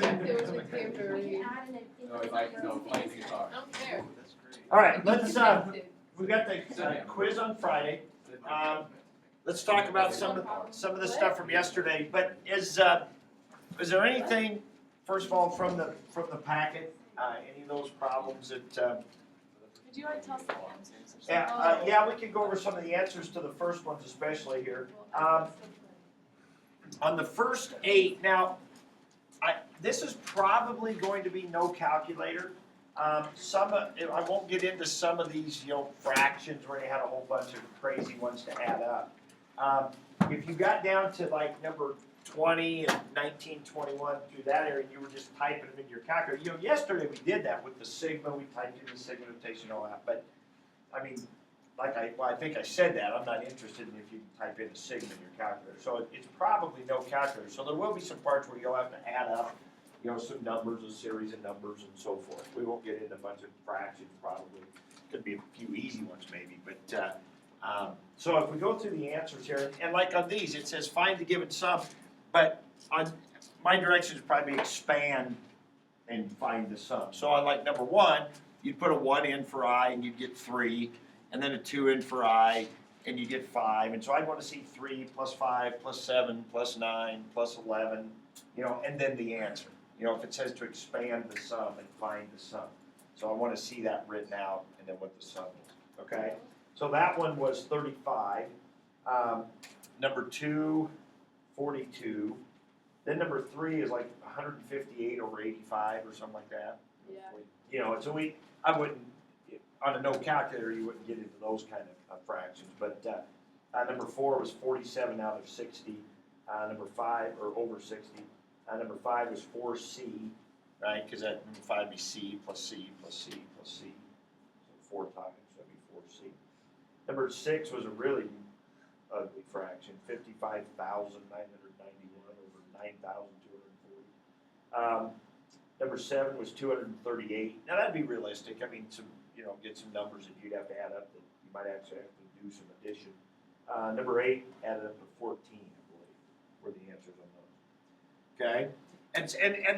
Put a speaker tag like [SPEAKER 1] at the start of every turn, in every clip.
[SPEAKER 1] don't care.
[SPEAKER 2] All right, let's, we got the quiz on Friday. Let's talk about some of the stuff from yesterday, but is there anything, first of all, from the packet, any of those problems that,
[SPEAKER 1] Did you already tell us the answers?
[SPEAKER 2] yeah, we can go over some of the answers to the first ones especially here. On the first 8, now, this is probably going to be no calculator. I won't get into some of these, fractions where they had a whole bunch of crazy ones to add up. If you got down to like number 20 and 19, 21 through that area, and you were just typing them in your calculator. Yesterday we did that with the sigma. We typed in the sigma notation and all that. But I mean, I think I said that. I'm not interested in if you type in the sigma in your calculator. So it's probably no calculator. So there will be some parts where you'll have to add up, some numbers, a series of numbers, and so forth. We won't get into a bunch of fractions probably. Could be a few easy ones maybe. But so if we go through the answers here, and like on these, it says find the given sum. But on my directions probably expand and find the sum. So on like number 1, you'd put a 1 in for I and you'd get 3. And then a 2 in for I, and you get 5. And so I'd want to see 3 plus 5 plus 7 plus 9 plus 11, and then the answer. If it says to expand the sum and find the sum. So I want to see that written out and then what the sum is. Okay? So that one was 35. Number 2, 42. Then number 3 is like 158 over 85 or something like that.
[SPEAKER 1] Yeah.
[SPEAKER 2] So I wouldn't, on a no calculator, you wouldn't get into those kind of fractions. But number 4 was 47 out of 60. Number 5, or over 60. Number 5 was 4C, right? Because that number 5 would be C plus C plus C plus C. So 4 times, so that'd be 4C. Number 6 was a really ugly fraction, 55,991 over 9,240. Number 7 was 238. Now that'd be realistic. I mean, get some numbers that you'd have to add up that you might actually have to do some addition. Number 8 added up to 14, I believe, were the answers on those. Okay, and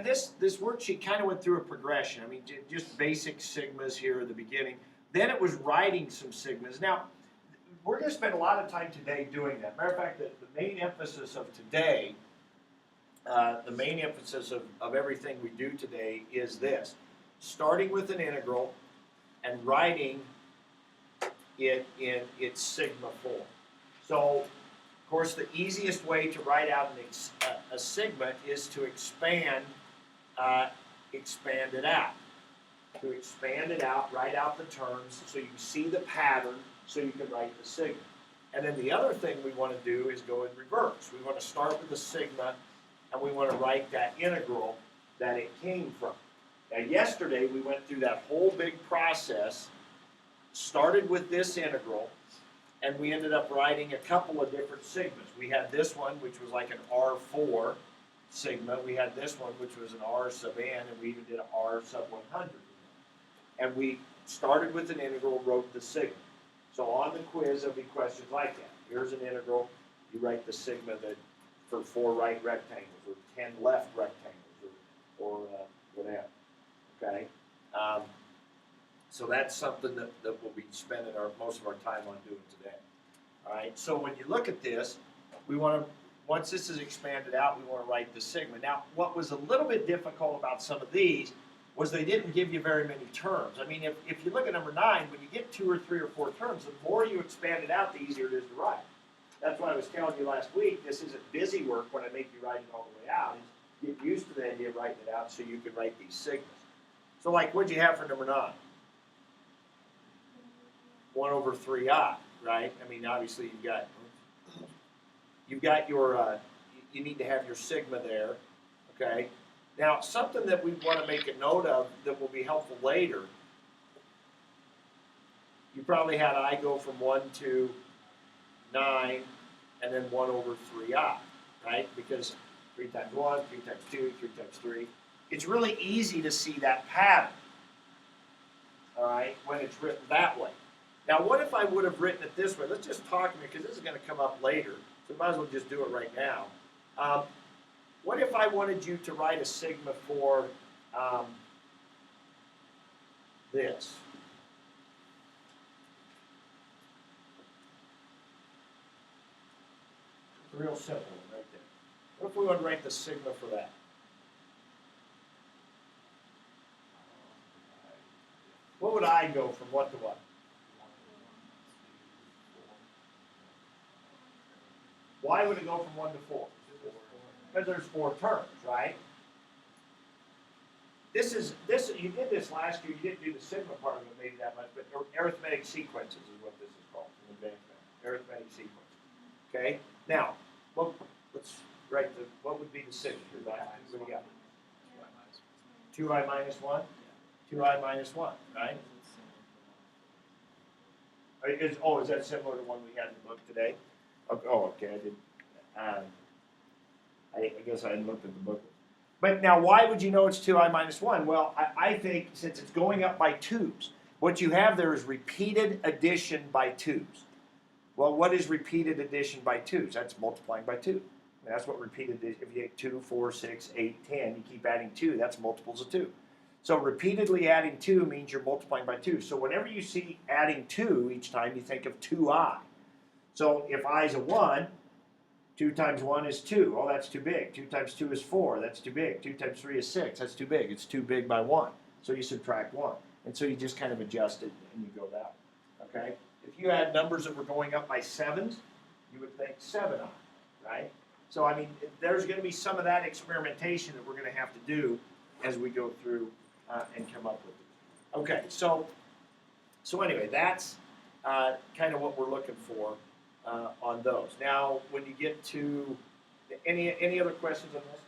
[SPEAKER 2] this worksheet kind of went through a progression. I mean, just basic sigmas here at the beginning. Then it was writing some sigmas. Now, we're going to spend a lot of time today doing that. Matter of fact, the main emphasis of today, the main emphasis of everything we do today is this: starting with an integral and writing it in its sigma form. So, of course, the easiest way to write out a sigma is to expand it out. To expand it out, write out the terms so you can see the pattern so you can write the sigma. And then the other thing we want to do is go in reverse. We want to start with the sigma and we want to write that integral that it came from. Now, yesterday we went through that whole big process, started with this integral, and we ended up writing a couple of different sigmas. We had this one, which was like an R4 sigma. We had this one, which was an R sub n, and we even did an R sub 100. And we started with an integral, wrote the sigma. So on the quiz, there'll be questions like that. Here's an integral. You write the sigma that for 4 right rectangles, or 10 left rectangles, or whatever. Okay, so that's something that we'll be spending most of our time on doing today. All right, so when you look at this, we want to, once this is expanded out, we want to write the sigma. Now, what was a little bit difficult about some of these was they didn't give you very many terms. I mean, if you look at number 9, when you get 2 or 3 or 4 terms, the more you expand it out, the easier it is to write. That's why I was telling you last week, this isn't busy work when I make you write it all the way out. Is get used to the idea of writing it out so you can write these sigmas. So like, what'd you have for number 9? 1 over 3i, right? I mean, obviously you've got your, you need to have your sigma there, okay? Now, something that we want to make a note of that will be helpful later, you probably had I go from 1 to 9, and then 1 over 3i, right? Because 3 times 1, 3 times 2, 3 times 3. It's really easy to see that pattern, all right, when it's written that way. Now, what if I would have written it this way? Let's just talk to me, because this is going to come up later, so we might as well just do it right now. what if I wanted you to write a sigma for this? It's real simple right there. What if we want to write the sigma for that? What would I go from what to what? Why would it go from 1 to 4? Because there's 4 terms, right? You did this last year. You didn't do the sigma part of it maybe that much, but arithmetic sequences is what this is called in advanced math. Arithmetic sequence. Okay. Now, let's write what would be the sigma for that? What do you got? 2i minus 1. 2i minus 1, right? Is that similar to one we had in the book today? Okay, I didn't. I guess I hadn't looked at the book. But now, why would you know it's 2i minus 1? Well, I think since it's going up by 2's, what you have there is repeated addition by 2's. Well, what is repeated addition by 2's? That's multiplying by 2. That's what repeated addition, if you get 2, 4, 6, 8, 10, you keep adding 2, that's multiples of 2. So repeatedly adding 2 means you're multiplying by 2. So whenever you see adding 2 each time, you think of 2i. So if I is a 1, 2 times 1 is 2. Oh, that's too big. 2 times 2 is 4. That's too big. 2 times 3 is 6. That's too big. It's too big by 1. So you subtract 1. And so you just kind of adjust it and you go that way. Okay? If you had numbers that were going up by 7s, you would think 7i, right? So, I mean, there's going to be some of that experimentation that we're going to have to do as we go through and come up with it. Okay, so anyway, that's kind of what we're looking for on those. Now, when you get to any other questions on this?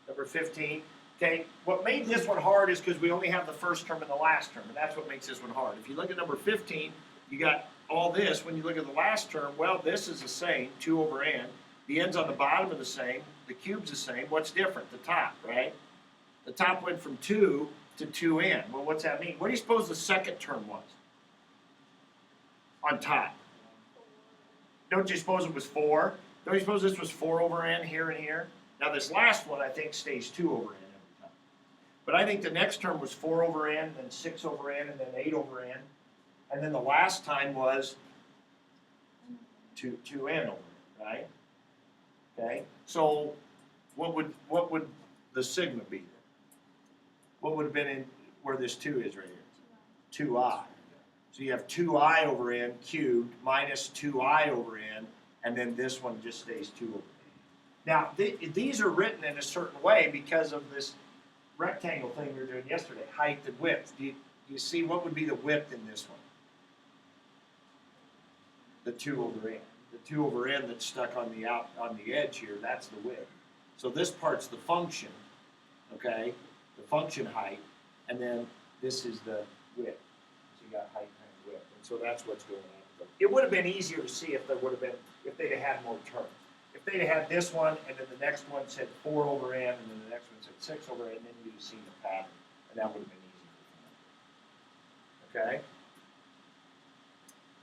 [SPEAKER 2] Number 15. Okay, what made this one hard is because we only have the first term and the last term, and that's what makes this one hard. If you look at number 15, you got all this. When you look at the last term, well, this is the same, 2 over n. The n's on the bottom are the same. The cube's the same. What's different? The top, right? The top went from 2 to 2n. Well, what's that mean? What do you suppose the second term was on top? Don't you suppose it was 4? Don't you suppose this was 4 over n here and here? Now, this last one, I think, stays 2 over n every time. But I think the next term was 4 over n, then 6 over n, and then 8 over n. And then the last time was 2n over n, right? Okay, so what would the sigma be then? What would have been in where this 2 is right here? 2i. So you have 2i over n cubed minus 2i over n, and then this one just stays 2 over n. Now, these are written in a certain way because of this rectangle thing we were doing yesterday, height and width. Do you see what would be the width in this one? The 2 over n. The 2 over n that's stuck on the edge here, that's the width. So this part's the function, okay, the function height, and then this is the width. So you got height times width, and so that's what's going on. It would have been easier to see if they'd have had more terms. If they'd have had this one, and then the next one said 4 over n, and then the next one said 6 over n, then you'd have seen the pattern, and that would have been easier. Okay?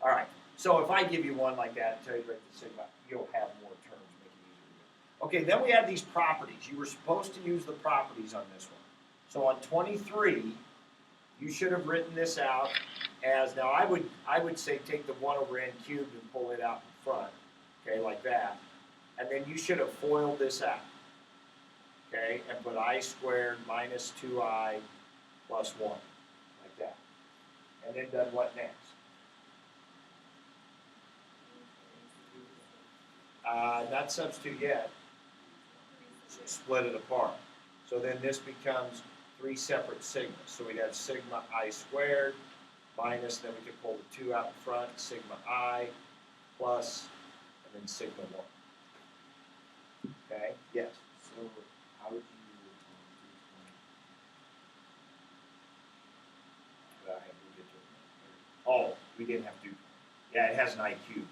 [SPEAKER 2] All right. So if I give you one like that and tell you to write the sigma, you'll have more terms, make it easier. Okay, then we have these properties. You were supposed to use the properties on this one. So on 23, you should have written this out as, now I would say take the 1 over n cubed and pull it out in front, okay, like that. And then you should have FOILed this out, okay, and put I squared minus 2i plus 1, like that. And then done what next? Not substitute yet. Split it apart. So then this becomes 3 separate sigmas. So we'd have sigma I squared minus, then we could pull the 2 out in front, sigma I plus, and then sigma 1. Okay? Yes?
[SPEAKER 3] So how would you
[SPEAKER 2] Oh, we didn't have to. Yeah, it has an I cubed.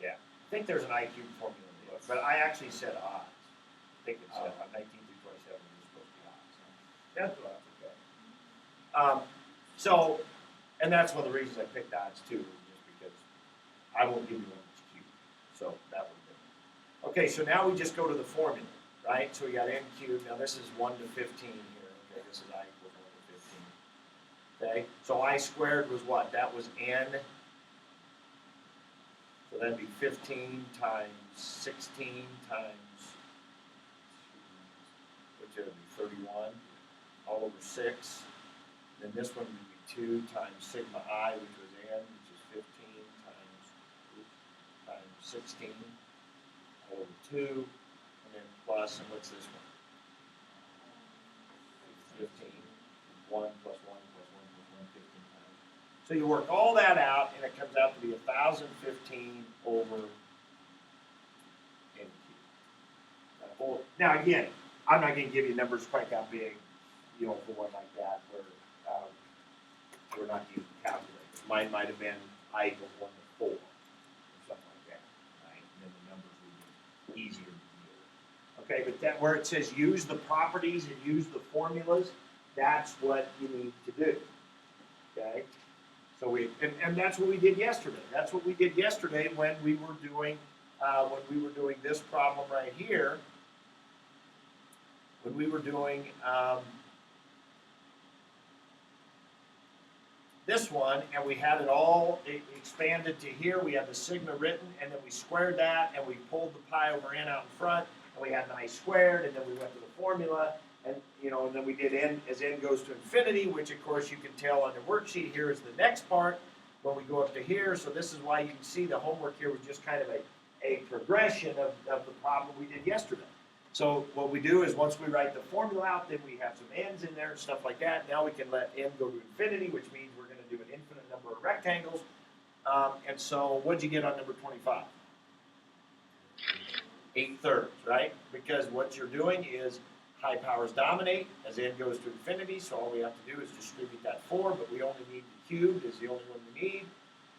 [SPEAKER 2] Yeah. I think there's an I cubed formula in the book, but I actually said odds. I think it said 19 through 27 is supposed to be odds. That's what I forgot. So, and that's one of the reasons I picked odds too, just because I won't give you one that's cubed. So that would be. Okay, so now we just go to the formula, right? So we got n cubed, now this is 1 to 15 here, okay, this is I equals 1 to 15. Okay, so I squared was what? That was n. So that'd be 15 times 16 times, which would be 31, all over 6. Then this one would be 2 times sigma I, which was n, which is 15 times 16, all over 2, and then plus, and what's this one? 15. 1 plus 1 plus 1 plus 1, 15 times. So you work all that out, and it comes out to be 1,015 over n cubed. Now again, I'm not going to give you numbers quite that big, you know, for one like that, where we're not using calculators. Mine might have been I equals 1 to 4, or something like that, right? And then the numbers would be easier to deal with. Okay, but that where it says use the properties and use the formulas, that's what you need to do. Okay, so and that's what we did yesterday. That's what we did yesterday when we were doing this problem right here. When we were doing this one, and we had it all expanded to here. We had the sigma written, and then we squared that, and we pulled the pi over n out in front, and we had an I squared, and then we went to the formula, and and then we did n as n goes to infinity, which of course you can tell on the worksheet here is the next part when we go up to here. So this is why you can see the homework here was just kind of a progression of the problem we did yesterday. So what we do is once we write the formula out, then we have some n's in there and stuff like that. Now we can let n go to infinity, which means we're going to do an infinite number of rectangles. And so what'd you get on number 25? 8/3, right? Because what you're doing is high powers dominate as n goes to infinity, so all we have to do is distribute that 4, but we only need the cubed is the only one we need.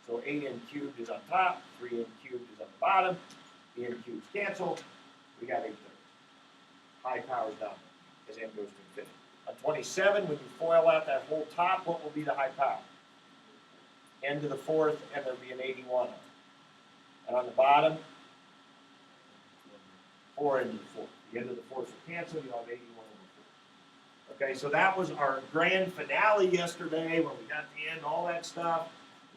[SPEAKER 2] So 8n cubed is on top, 3n cubed is on the bottom, the n cubes cancel, we got 8/3. High powers dominate as n goes to infinity. On 27, when you FOIL out that whole top, what will be the high power? N to the 4th, and there'll be an 81 on it. And on the bottom, 4 into the 4th. The end of the 4th will cancel, you'll have 81 over 4. Okay, so that was our grand finale yesterday when we got the end, all that stuff.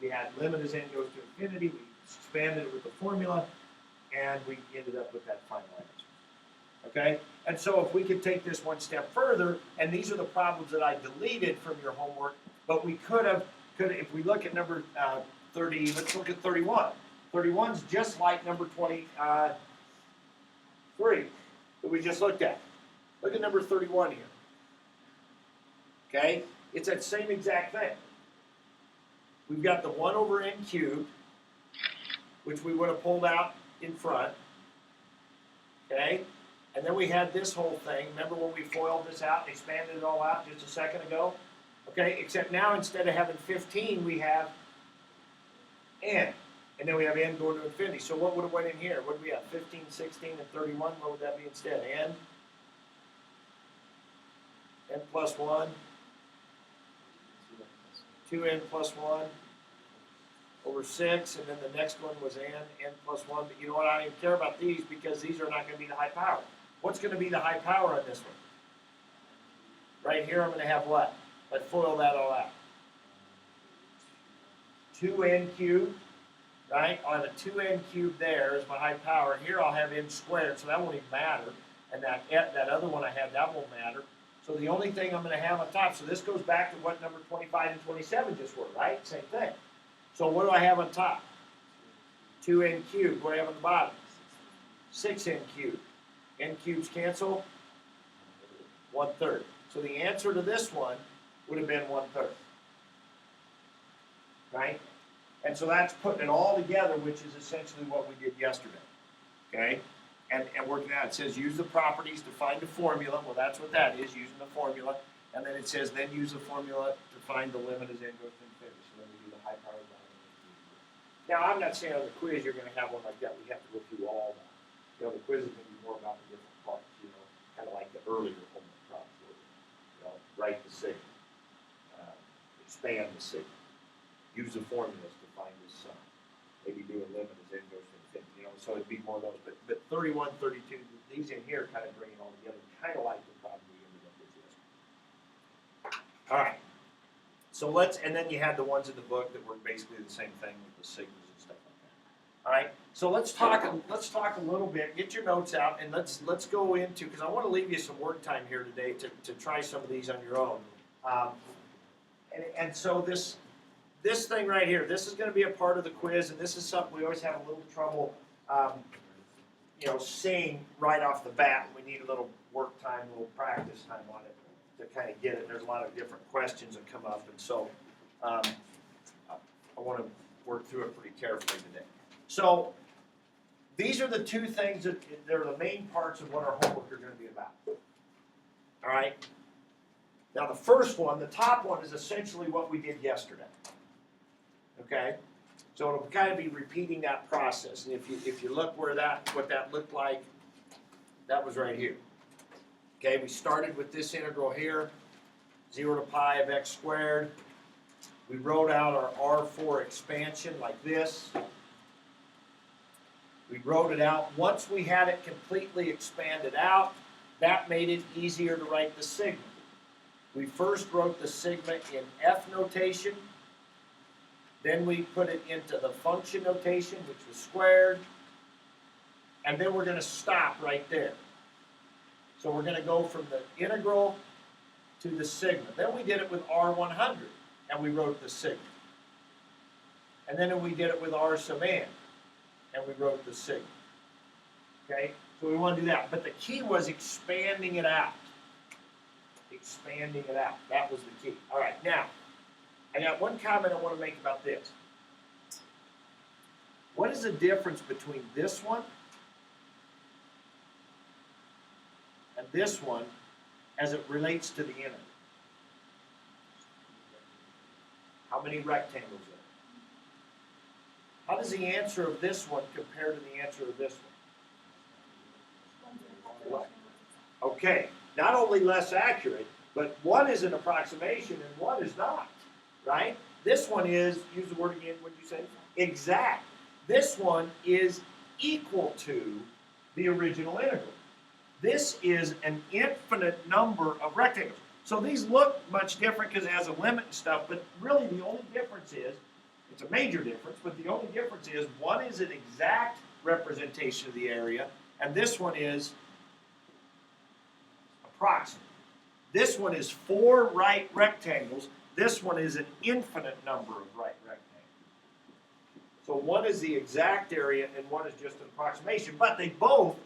[SPEAKER 2] We had limit as n goes to infinity, we expanded it with the formula, and we ended up with that final answer. Okay, and so if we could take this one step further, and these are the problems that I deleted from your homework, but we could have, if we look at number 30, let's look at 31. 31's just like number 23 that we just looked at. Look at number 31 here. Okay, it's that same exact thing. We've got the 1 over n cubed, which we would have pulled out in front. Okay, and then we had this whole thing. Remember when we FOILed this out and expanded it all out just a second ago? Okay, except now instead of having 15, we have n. And then we have n going to infinity. So what would have went in here? What do we have? 15, 16, and 31. What would that be instead? N plus 1. 2n plus 1 over 6. And then the next one was n plus 1. But you know what? I don't even care about these because these are not going to be the high power. What's going to be the high power on this one? Right here I'm going to have what? Let's FOIL that all out. 2n cubed. Right? I'll have a 2n cubed there is my high power. Here I'll have n squared, so that won't even matter. And that other one I had, that won't matter. So the only thing I'm going to have on top, so this goes back to what number 25 and 27 just were, right? Same thing. So what do I have on top? 2n cubed. What do I have on the bottom? 6n cubed. N cubes cancel? 1/3. So the answer to this one would have been 1/3. Right? And so that's putting it all together, which is essentially what we did yesterday. Okay? And working out, it says use the properties to find the formula. Well, that's what that is, using the formula. And then it says then use the formula to find the limit as n goes to infinity. So then we do the high power dominant. Now, I'm not saying on the quiz you're going to have one like that. We have to go through all that. You know, the quiz is going to be more about the different parts, you know, kind of like the earlier homework problems. You know, write the sigma. Expand the sigma. Use the formulas to find this sum. Maybe do a limit as n goes to infinity. You know, so it'd be more of those. But 31, 32, these in here kind of bring it all together, kind of like the problem we ended up with this. All right. So and then you had the ones in the book that were basically the same thing with the sigmas and stuff like that. All right. So let's talk a little bit. Get your notes out and let's go into, because I want to leave you some work time here today to try some of these on your own. And so this thing right here, this is going to be a part of the quiz, and this is something we always have a little trouble, seeing right off the bat. We need a little work time, a little practice time on it to kind of get it. There's a lot of different questions that come up, and so I want to work through it pretty carefully today. So these are the two things that they're the main parts of what our homework are going to be about. All right. Now the first one, the top one, is essentially what we did yesterday. Okay, so it'll kind of be repeating that process. And if you look what that looked like, that was right here. Okay, we started with this integral here, 0 to pi of x squared. We wrote out our R4 expansion like this. We wrote it out. Once we had it completely expanded out, that made it easier to write the sigma. We first wrote the sigma in F notation. Then we put it into the function notation, which was squared. And then we're going to stop right there. So we're going to go from the integral to the sigma. Then we did it with R100, and we wrote the sigma. And then we did it with R sub n, and we wrote the sigma. Okay? So we want to do that. But the key was expanding it out. Expanding it out. That was the key. All right, now, I got one comment I want to make about this. What is the difference between this one and this one as it relates to the integral? How many rectangles are there? How does the answer of this one compare to the answer of this one? Okay, not only less accurate, but one is an approximation and one is not, right? This one is, use the word again, what did you say? Exact. This one is equal to the original integral. This is an infinite number of rectangles. So these look much different because it has a limit and stuff, but really the only difference is, it's a major difference, but the only difference is one is an exact representation of the area, and this one is approximate. This one is 4 right rectangles. This one is an infinite number of right rectangles. So one is the exact area and one is just an approximation, but they both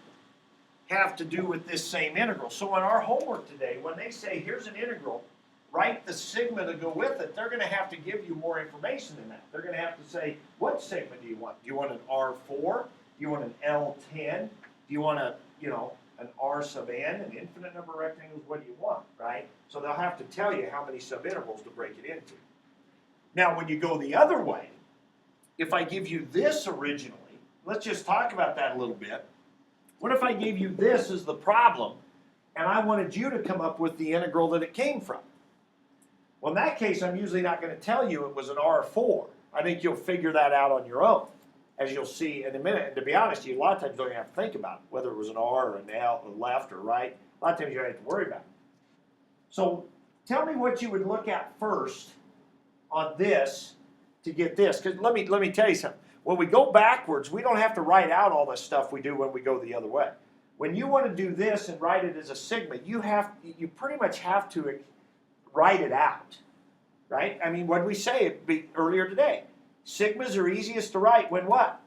[SPEAKER 2] have to do with this same integral. So in our homework today, when they say, here's an integral, write the sigma to go with it, they're going to have to give you more information than that. They're going to have to say, what sigma do you want? Do you want an R4? Do you want an L10? Do you want an R sub n, an infinite number of rectangles? What do you want, right? So they'll have to tell you how many subintervals to break it into. Now, when you go the other way, if I give you this originally, let's just talk about that a little bit. What if I gave you this as the problem, and I wanted you to come up with the integral that it came from? Well, in that case, I'm usually not going to tell you it was an R4. I think you'll figure that out on your own, as you'll see in a minute. And to be honest, you a lot of times don't even have to think about it, whether it was an R or an L, or left or right. A lot of times you don't have to worry about it. So tell me what you would look at first on this to get this. Because let me tell you something. When we go backwards, we don't have to write out all this stuff we do when we go the other way. When you want to do this and write it as a sigma, you pretty much have to write it out, right? I mean, what did we say earlier today? Sigmas are easiest to write when what?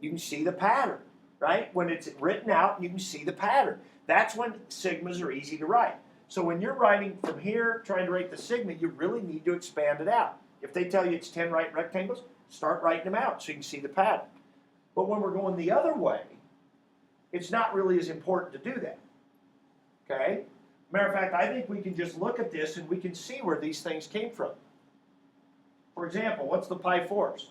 [SPEAKER 2] You can see the pattern, right? When it's written out, you can see the pattern. That's when sigmas are easy to write. So when you're writing from here, trying to write the sigma, you really need to expand it out. If they tell you it's 10 right rectangles, start writing them out so you can see the pattern. But when we're going the other way, it's not really as important to do that, okay? Matter of fact, I think we can just look at this and we can see where these things came from. For example, what's the pi force?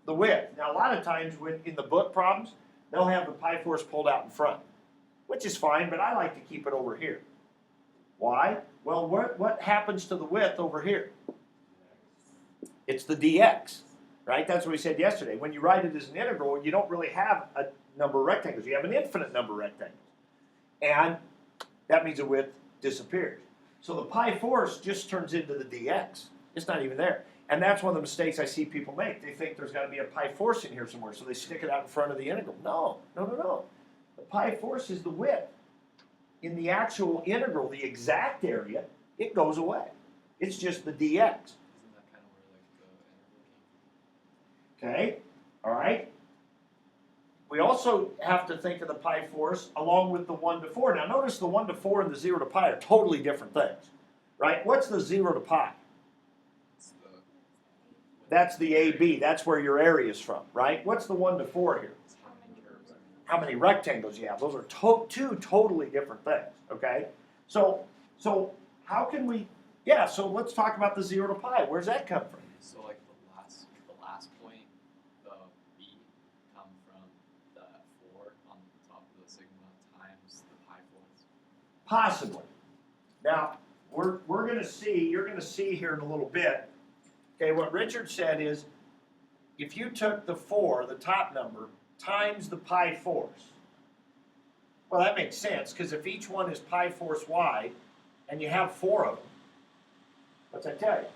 [SPEAKER 2] The width. Now, a lot of times in the book problems, they'll have the pi force pulled out in front, which is fine, but I like to keep it over here. Why? Well, what happens to the width over here? It's the dx, right? That's what we said yesterday. When you write it as an integral, you don't really have a number of rectangles. You have an infinite number of rectangles. And that means the width disappears. So the pi force just turns into the dx. It's not even there. And that's one of the mistakes I see people make. They think there's got to be a pi force in here somewhere, so they stick it out in front of the integral. No. The pi force is the width. In the actual integral, the exact area, it goes away. It's just the dx.
[SPEAKER 3] Isn't that kind of where like the interval
[SPEAKER 2] Okay? All right? We also have to think of the pi force along with the 1 to 4. Now notice the 1 to 4 and the 0 to pi are totally different things. Right? What's the 0 to pi?
[SPEAKER 3] it's the
[SPEAKER 2] That's the AB. That's where your area is from. Right? What's the 1 to 4 here?
[SPEAKER 3] it's how many curves are
[SPEAKER 2] How many rectangles you have. Those are two totally different things. Okay? So how can we, yeah, so let's talk about the 0 to pi. Where's that come from?
[SPEAKER 3] so like the last point, the b come from the 4 on top of the sigma times the pi force.
[SPEAKER 2] Possibly. Now, we're going to see, you're going to see here in a little bit, okay, what Richard said is, if you took the 4, the top number, times the pi force, well, that makes sense, because if each one is pi force y, and you have 4 of them, what's that tell you?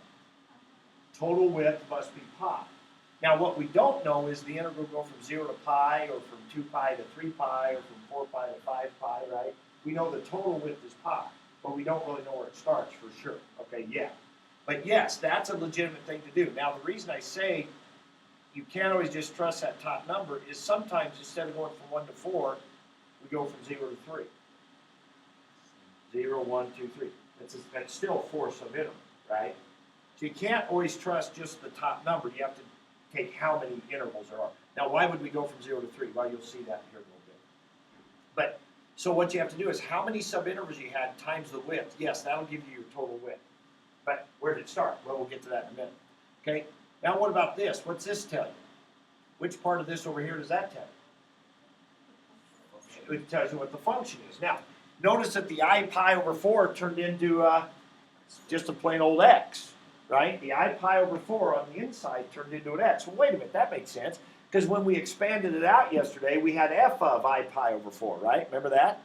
[SPEAKER 2] Total width must be pi. Now, what we don't know is the integral go from 0 to pi, or from 2 pi to 3 pi, or from 4 pi to 5 pi, right? We know the total width is pi, but we don't really know where it starts for sure. Okay, yeah. But yes, that's a legitimate thing to do. Now, the reason I say you can't always just trust that top number is sometimes instead of going from 1 to 4, we go from 0 to 3. 0, 1, 2, 3. That's still 4 subinterval, right? So you can't always trust just the top number. You have to take how many intervals there are. Now, why would we go from 0 to 3? Well, you'll see that here in a little bit. But, so what you have to do is how many subintervals you had times the width. Yes, that'll give you your total width. But where did it start? Well, we'll get to that in a minute. Okay? Now, what about this? What's this tell you? Which part of this over here does that tell you? It tells you what the function is. Now, notice that the I pi over 4 turned into just a plain old x, right? The I pi over 4 on the inside turned into an x. Well, wait a minute, that makes sense. Because when we expanded it out yesterday, we had f of I pi over 4, right? Remember that?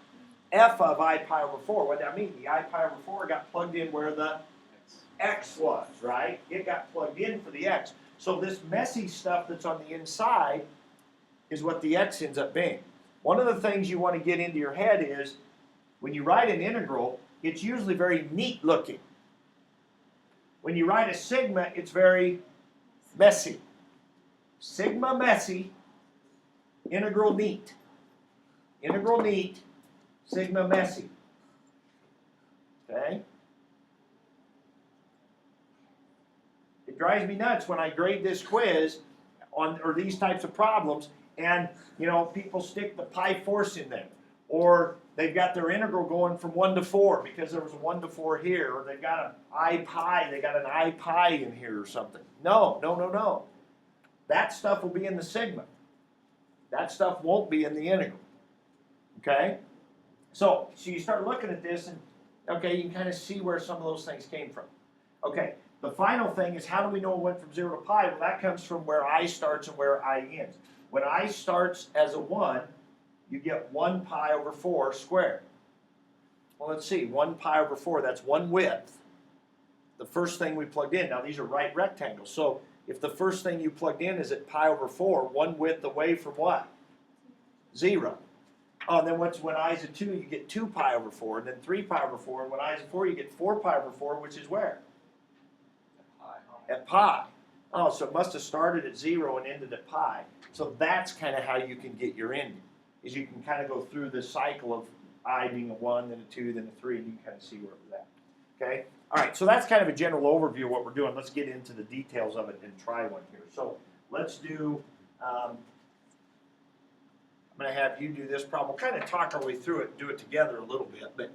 [SPEAKER 2] F of I pi over 4. What did that mean? The I pi over 4 got plugged in where the x was, right? It got plugged in for the x. So this messy stuff that's on the inside is what the x ends up being. One of the things you want to get into your head is when you write an integral, it's usually very neat looking. When you write a sigma, it's very messy. Sigma messy, integral neat. Integral neat, sigma messy. Okay? It drives me nuts when I grade this quiz on or these types of problems and people stick the pi force in there. Or they've got their integral going from 1 to 4 because there was a 1 to 4 here, or they've got an I pi, they got an I pi in here or something. No. That stuff will be in the sigma. That stuff won't be in the integral. Okay? So you start looking at this and, okay, you can kind of see where some of those things came from. Okay, the final thing is how do we know it went from 0 to pi? Well, that comes from where I starts and where I ends. When I starts as a 1, you get 1 pi over 4 squared. Well, let's see, 1 pi over 4, that's one width. The first thing we plugged in, now these are right rectangles, so if the first thing you plugged in is at pi over 4, one width away from what? 0. Oh, and then when I is a 2, you get 2 pi over 4, and then 3 pi over 4, and when I is a 4, you get 4 pi over 4, which is where? At pi. Oh, so it must have started at 0 and ended at pi. So that's kind of how you can get your ending, is you can kind of go through the cycle of I being a 1, then a 2, then a 3, and you can kind of see where it was at. Okay? All right, so that's kind of a general overview of what we're doing. Let's get into the details of it and try one here. So let's do, I'm going to have you do this problem. We'll kind of talk our way through it and do it together a little bit, but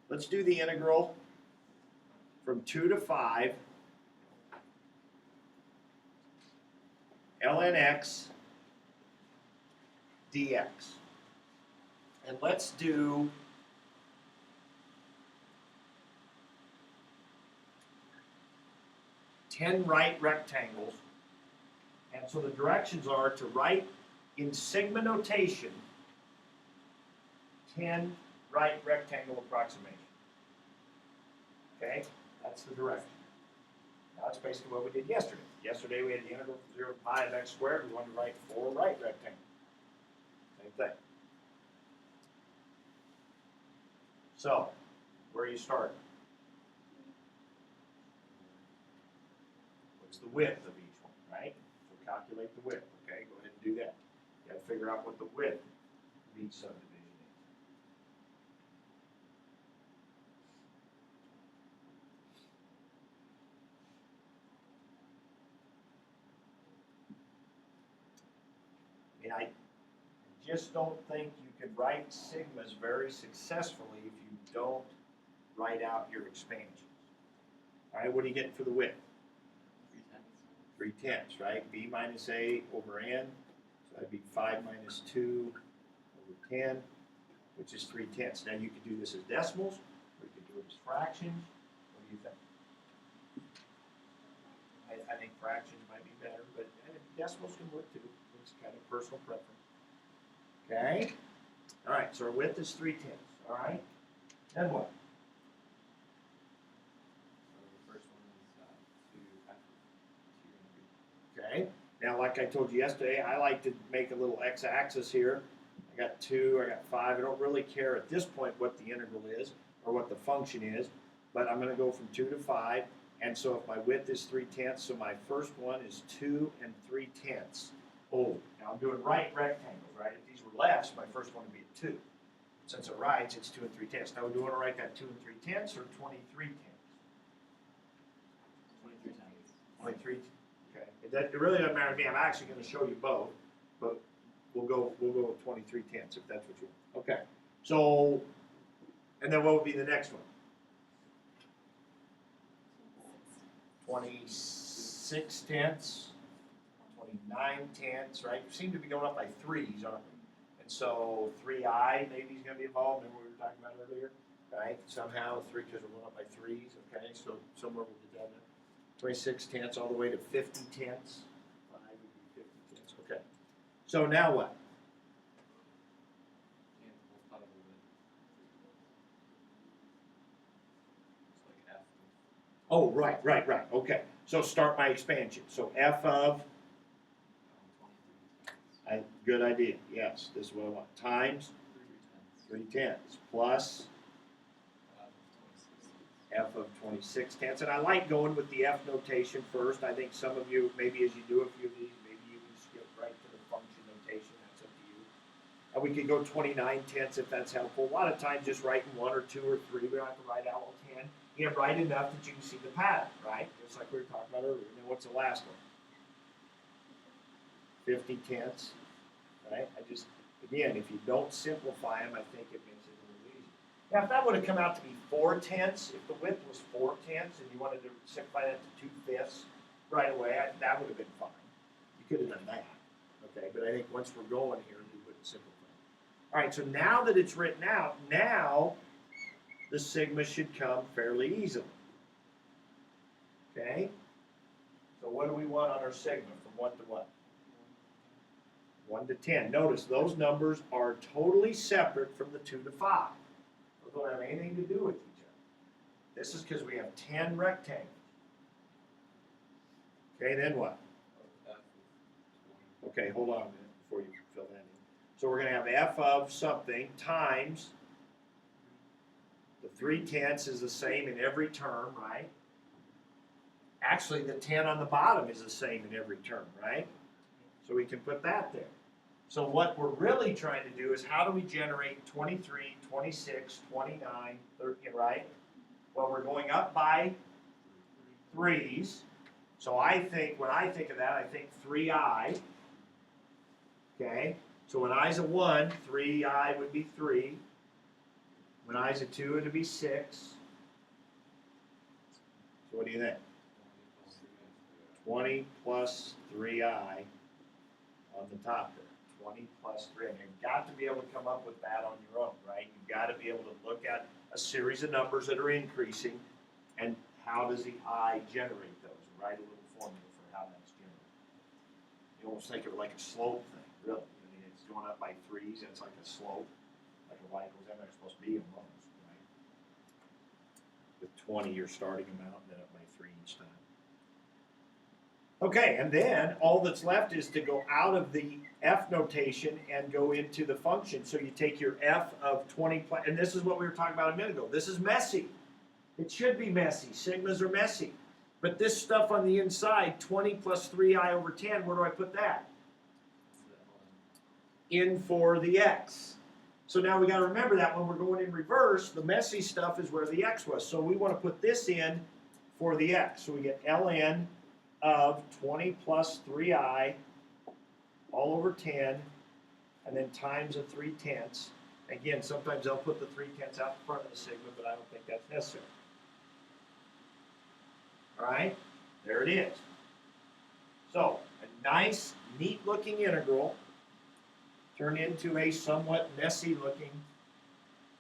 [SPEAKER 2] let's do the integral from 2 to 5 ln x dx. And let's do ten right rectangles And so the directions are to write in sigma notation 10 right rectangle approximation. Okay, that's the direction. Now that's basically what we did yesterday. Yesterday we had the integral from 0 to pi of x squared. We wanted to write 4 right rectangles. Same thing. So, where you start? What's the width of each one, right? So calculate the width, okay? Go ahead and do that. You gotta figure out what the width of each subdivision is. I mean, I just don't think you can write sigmas very successfully if you don't write out your expansions. All right, what are you getting for the width? 3/10, right? B minus A over N, so that'd be 5 minus 2 over 10, which is 3/10. Now you could do this as decimals, or you could do it as fractions. What do you think? I think fractions might be better, but decimals can work too. It's kind of personal preference. Okay? All right, so our width is 3/10, all right? Then what?
[SPEAKER 3] So the first one is 2 f of 2 and 3.
[SPEAKER 2] Okay, now like I told you yesterday, I like to make a little x-axis here. I got 2, I got 5. I don't really care at this point what the integral is or what the function is, but I'm going to go from 2 to 5. And so if my width is 3/10, so my first one is 2 and 3/10. Oh, now I'm doing right rectangles, right? If these were lefts, my first one would be a 2. Since it rights, it's 2 and 3/10. Now do you want to write that 2 and 3/10 or 23/10?
[SPEAKER 3] 23 times.
[SPEAKER 2] 23. Okay. It really doesn't matter to me. I'm actually going to show you both, but we'll go with 23/10 if that's what you want. Okay. So, and then what would be the next one? 26/10, 29/10, right? You seem to be going up by 3s, aren't we? And so 3i maybe is going to be involved. Remember what we were talking about earlier, right? Somehow 3 because we're going up by 3s. Okay. So somewhere we'll get down there. 26/10 all the way to 50/10. 5 would be 50/10. Okay. So now what?
[SPEAKER 3] And multiply the width. It's like f of
[SPEAKER 2] Oh, right. Okay. So start my expansion. So f of,
[SPEAKER 3] 23
[SPEAKER 2] good idea. Yes, this is what I want. Times
[SPEAKER 3] 3/10
[SPEAKER 2] 3/10 plus f of 26/10. And I like going with the f notation first. I think some of you, maybe as you do a few of these, maybe you can skip right to the function notation. That's up to you. And we could go 29/10 if that's helpful. A lot of times just writing 1 or 2 or 3. We don't have to write out all 10. You have write enough that you can see the pattern, right? Just like we were talking about earlier. And then what's the last one? 50/10, right? Again, if you don't simplify them, I think it makes it a little easier. Now, if that would have come out to be 4/10, if the width was 4/10 and you wanted to simplify that to 2/5 right away, that would have been fine. You could have done that, okay? But I think once we're going here, we wouldn't simplify. All right, so now that it's written out, now the sigma should come fairly easily. Okay? So what do we want on our sigma from 1 to what? 1 to 10. Notice those numbers are totally separate from the 2 to 5. Those don't have anything to do with each other. This is because we have 10 rectangles. Okay, then what?
[SPEAKER 3] of f of 20.
[SPEAKER 2] Okay, hold on a minute before you fill that in. So we're going to have f of something times the 3/10 is the same in every term, right? Actually, the 10 on the bottom is the same in every term, right? So we can put that there. So what we're really trying to do is how do we generate 23, 26, 29, 30, right? Well, we're going up by 3s. So I think, when I think of that, I think 3i. Okay? So when i's a 1, 3i would be 3. When i's a 2, it would be 6. So what do you think? 20 plus 3i on the top there. 20 plus 3. And you've got to be able to come up with that on your own, right? You've got to be able to look at a series of numbers that are increasing and how does the I generate those? Write a little formula for how that's You almost think of it like a slope thing, really. I mean, it's going up by threes, and it's like a slope, like a y goes in there, it's supposed to be almost, right? With 20, you're starting amount, and then up by 3 each time. Okay, and then all that's left is to go out of the f notation and go into the function. So you take your f of 20, and this is what we were talking about a minute ago. This is messy. It should be messy. Sigmas are messy. But this stuff on the inside, 20 plus 3i over 10, where do I put that? In for the x. So now we got to remember that when we're going in reverse, the messy stuff is where the x was. So we want to put this in for the x. So we get ln of 20 plus 3i all over 10, and then times a 3/10. Again, sometimes they'll put the 3/10 out in front of the sigma, but I don't think that's necessary. All right, there it is. So a nice, neat-looking integral turned into a somewhat messy-looking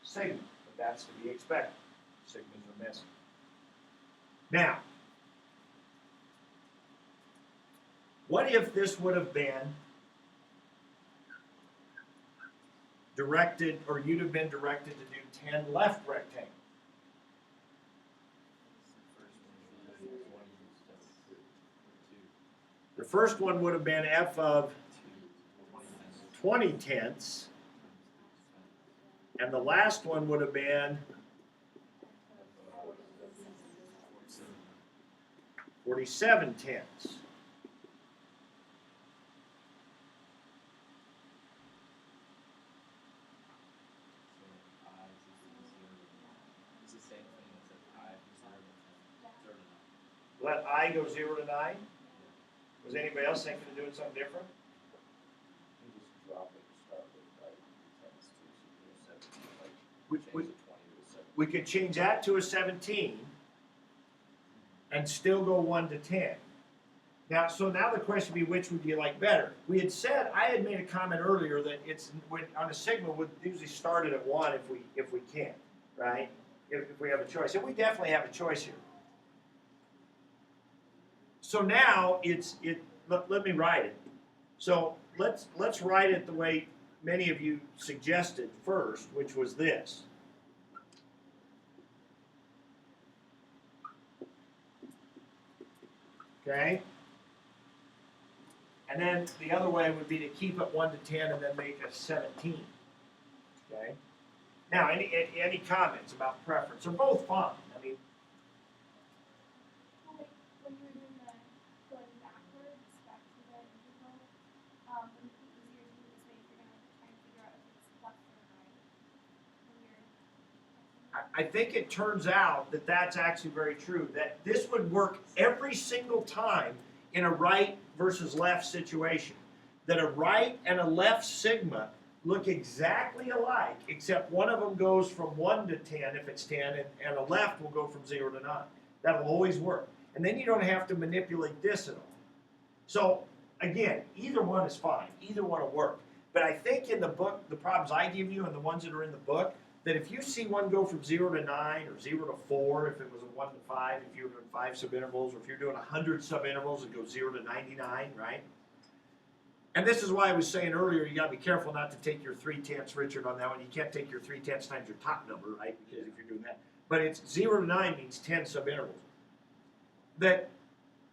[SPEAKER 2] sigma, but that's to be expected. Sigmas are messy. Now, what if this would have been directed, or you'd have been directed to do 10 left rectangles? The first one would have been f of 20/10, and the last one would have been 47/10. Let I go 0 to 9. Was anybody else thinking of doing something different?
[SPEAKER 4] You just drop it, start with like 10s to 17, like
[SPEAKER 2] We-
[SPEAKER 4] change
[SPEAKER 2] we-
[SPEAKER 4] the 20 to 17.
[SPEAKER 2] We could change that to a 17 and still go 1 to 10. Now, so now the question would be, which would you like better? We had said, I had made a comment earlier that it's on a sigma would usually start it at 1 if we can, right? If we have a choice, and we definitely have a choice here. So now let me write it. So let's write it the way many of you suggested first, which was this. Okay? And then the other way would be to keep it 1 to 10 and then make a 17. Okay? Now, any comments about preference? They're both fine. I mean,
[SPEAKER 5] Like when you were doing the going backwards back to the integral, would it be easier to do this way if you're gonna try and figure out if it's left or right when you're
[SPEAKER 2] I think it turns out that that's actually very true. That this would work every single time in a right versus left situation. That a right and a left sigma look exactly alike, except one of them goes from 1 to 10 if it's 10, and a left will go from 0 to 9. That'll always work. And then you don't have to manipulate this at all. So, again, either one is fine. Either one will work. But I think in the book, the problems I give you and the ones that are in the book, that if you see one go from 0 to 9 or 0 to 4, if it was a 1 to 5, if you were doing 5 subintervals, or if you're doing 100 subintervals, it goes 0 to 99, right? And this is why I was saying earlier, you got to be careful not to take your 3/10, Richard, on that one. You can't take your 3/10 times your top number, right? Because if you're doing that. But it's 0 to 9 means 10 subintervals. That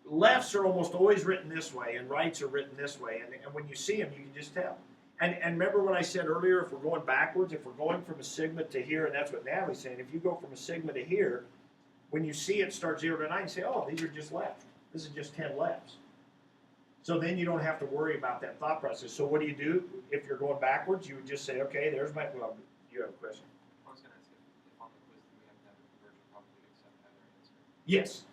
[SPEAKER 2] lefts are almost always written this way, and rights are written this way. And when you see them, you can just tell. And remember what I said earlier, if we're going backwards, if we're going from a sigma to here, and that's what Natalie's saying, if you go from a sigma to here, when you see it start 0 to 9, you say, oh, these are just left. This is just 10 lefts. So then you don't have to worry about that thought process. So what do? If you're going backwards, you would just say, okay, there's my, well, you have a question.
[SPEAKER 6] I was going to ask if on the quiz we have to have a conversion, probably accept either answer.
[SPEAKER 2] Yes.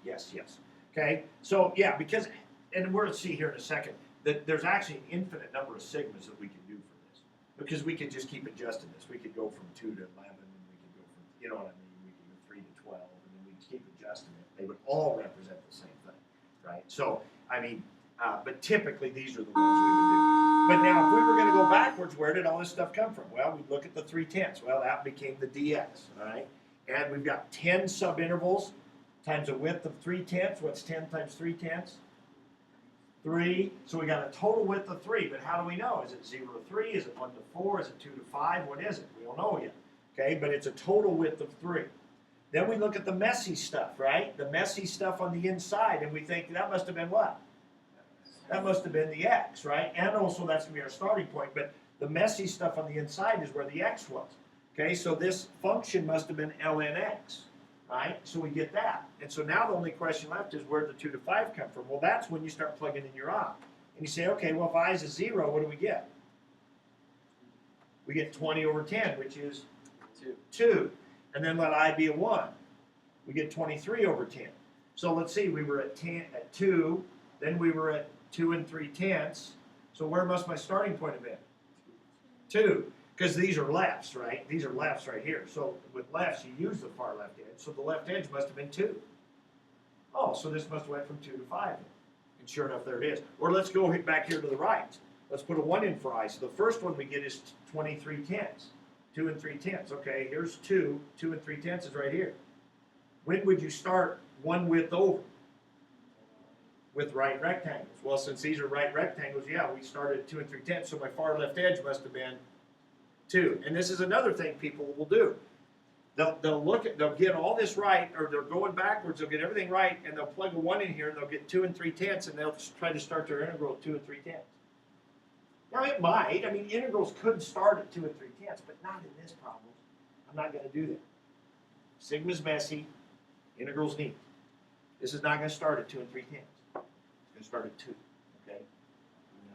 [SPEAKER 2] Okay, so yeah, because, and we'll see here in a second, that there's actually an infinite number of sigmas that we can do for this. Because we could just keep adjusting this. We could go from 2 to 11, and we could go from, you know what I mean, we could go 3 to 12, and then we keep adjusting it. They would all represent the same thing, right? So, I mean, but typically these are the ones we would do. But now, if we were going to go backwards, where did all this stuff come from? Well, we look at the 3/10. Well, that became the dx, all right? And we've got 10 subintervals times a width of 3/10. What's 10 times 3/10? 3, so we got a total width of 3, but how do we know? Is it 0 to 3, is it 1 to 4, is it 2 to 5, what is it? We don't know yet, okay, but it's a total width of 3. Then we look at the messy stuff, right? The messy stuff on the inside, and we think that must have been what? That must have been the x, right? And also that's going to be our starting point, but the messy stuff on the inside is where the x was. Okay, so this function must have been ln x, right? So we get that. And so now the only question left is where did the 2 to 5 come from? Well, that's when you start plugging in your I. And you say, okay, well, if I is a 0, what do we get? We get 20 over 10, which is 2. And then let I be a 1. We get 23 over 10. So let's see, we were at 2, then we were at 2 3/10. So where must my starting point have been? 2. Because these are lefts, right? These are lefts right here. So with lefts, you use the far left edge. So the left edge must have been 2. Oh, so this must have went from 2 to 5. And sure enough, there it is. Or let's go back here to the right. Let's put a 1 in for I. So the first one we get is 23/10. 2 3/10. Okay, here's 2. 2 3/10 is right here. When would you start one width over? With right rectangles. Well, since these are right rectangles, yeah, we started at 2 3/10. So my far left edge must have been 2. And this is another thing people will do. They'll get all this right, or they're going backwards, they'll get everything right, and they'll plug a 1 in here, and they'll get 2 3/10, and they'll try to start their integral at 2 3/10. Now it might, I mean, integrals could start at 2 3/10, but not in this problem. I'm not going to do that. Sigma's messy, integral's neat. This is not going to start at 2 3/10. It's going to start at 2, okay?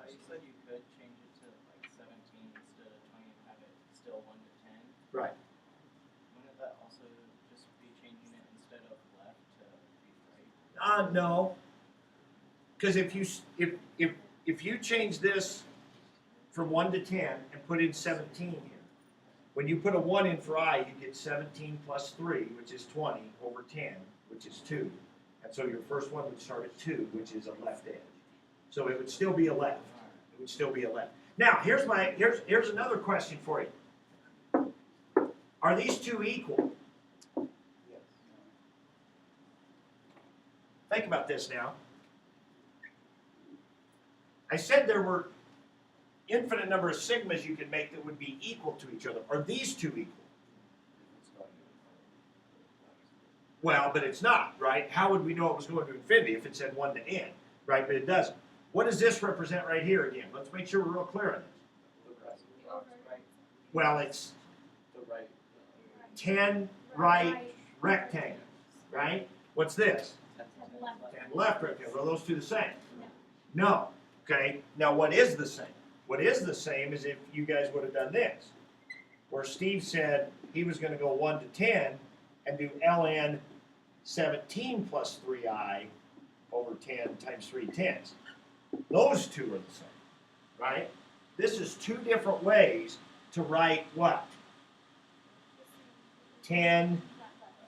[SPEAKER 7] You said you could change it to like 17 instead of 20 and have it still 1 to 10.
[SPEAKER 2] Right.
[SPEAKER 7] Wouldn't that also just be changing it instead of left to be right?
[SPEAKER 2] No. Because if you change this from 1 to 10 and put in 17 here, when you put a 1 in for I, you get 17 plus 3, which is 20, over 10, which is 2. And so your first one would start at 2, which is a left edge. So it would still be a left. It would still be a left. Now, here's another question for you. Are these two equal?
[SPEAKER 7] Yes.
[SPEAKER 2] Think about this now. I said there were infinite number of sigmas you could make that would be equal to each other. Are these two equal? Well, but it's not, right? How would we know it was going to infinity if it said 1 to n, right? But it doesn't. What does this represent right here again? Let's make sure we're real clear on this.
[SPEAKER 7] The rest of the right.
[SPEAKER 2] Well, it's
[SPEAKER 7] The right.
[SPEAKER 2] 10 right rectangles, right? What's this?
[SPEAKER 7] 10
[SPEAKER 5] left.
[SPEAKER 2] 10 left rectangles. Are those two the same? No. Okay. Now, what is the same? What is the same is if you guys would have done this, where Steve said he was going to go 1 to 10 and do ln 17 plus 3i over 10 times 3/10. Those two are the same, right? This is two different ways to write what? 10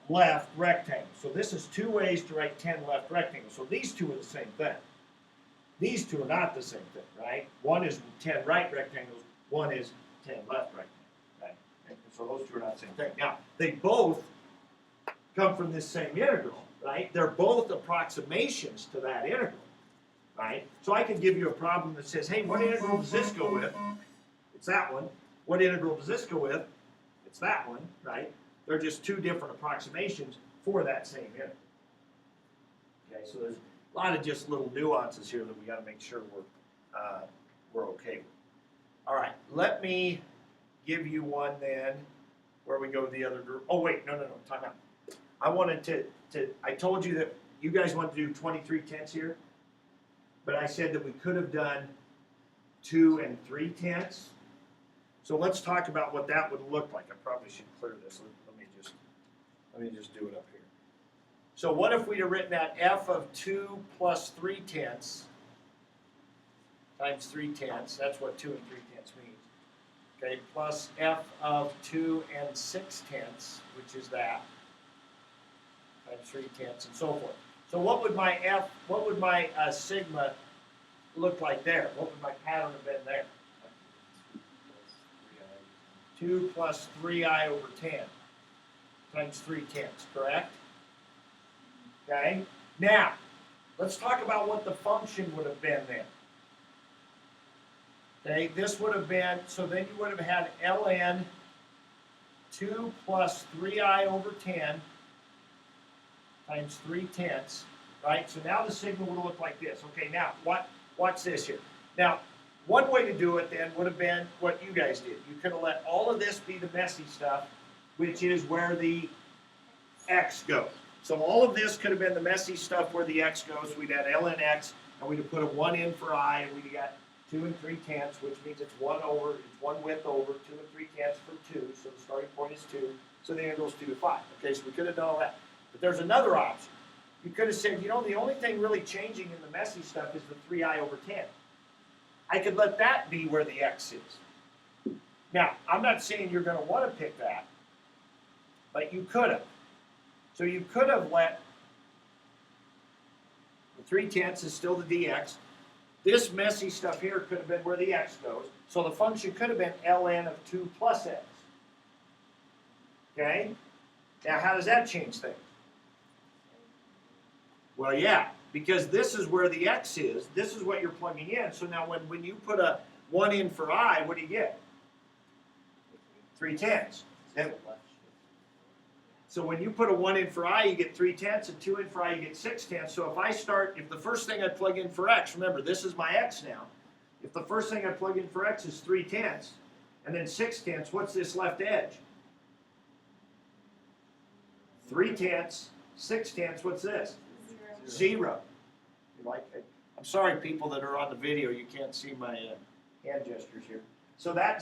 [SPEAKER 2] left rectangles. So this is two ways to write 10 left rectangles. So these two are the same thing. These two are not the same thing, right? One is 10 right rectangles, one is 10 left rectangles, right? And so those two are not the same thing. Now, they both come from this same integral, right? They're both approximations to that integral, right? So I can give you a problem that says, hey, what integral does this go with? It's that one. What integral does this go with? It's that one, right? They're just two different approximations for that same integral. Okay, so there's a lot of just little nuances here that we got to make sure we're okay with. All right, let me give you one then where we go to the other group. Oh, wait, no, time out. I wanted I told you that you guys wanted to do 23/10 here, but I said that we could have done 2 3/10. So let's talk about what that would look like. I probably should clear this. Let me just do it up here. So what if we'd have written that f of 2 plus 3/10 times 3/10, that's what 2 3/10 means. Okay, plus f of 2 6/10, which is that, times 3/10 and so forth. So what would my sigma look like there? What would my pattern have been there? 2 plus 3i over 10 times 3/10, correct? Okay, now let's talk about what the function would have been then. Okay, this would have been, so then you would have had ln 2 plus 3I over 10 times 3/10, right? So now the sigma would look like this. Okay, now what's this here? Now, one way to do it then would have been what you guys did. You could have let all of this be the messy stuff, which is where the x goes. So all of this could have been the messy stuff where the x goes. We'd had ln x, and we'd have put a 1 in for I, and we'd got 2 3/10, which means it's 1 width over 2 3/10 for 2. So the starting point is 2. So the integral is 2 to 5. Okay, so we could have done all that. But there's another option. You could have said, you know, the only thing really changing in the messy stuff is the 3I over 10. I could let that be where the x is. Now, I'm not saying you're going to want to pick that, but you could have. So you could have let the 3/10 is still the dx. This messy stuff here could have been where the x goes. So the function could have been ln of 2 plus x. Okay? Now, how does that change things? Well, yeah, because this is where the x is. This is what you're plugging in. So now when you put a 1 in for I, what do you get? 3/10. And so when you put a 1 in for I, you get 3/10, and 2 in for I, you get 6/10. So if the first thing I plug in for x, remember, this is my x now. If the first thing I plug in for x is 3/10, and then 6/10, what's this left edge? 3/10, 6/10, what's this? 0. You like it? I'm sorry, people that are on the video, you can't see my hand gestures here. So that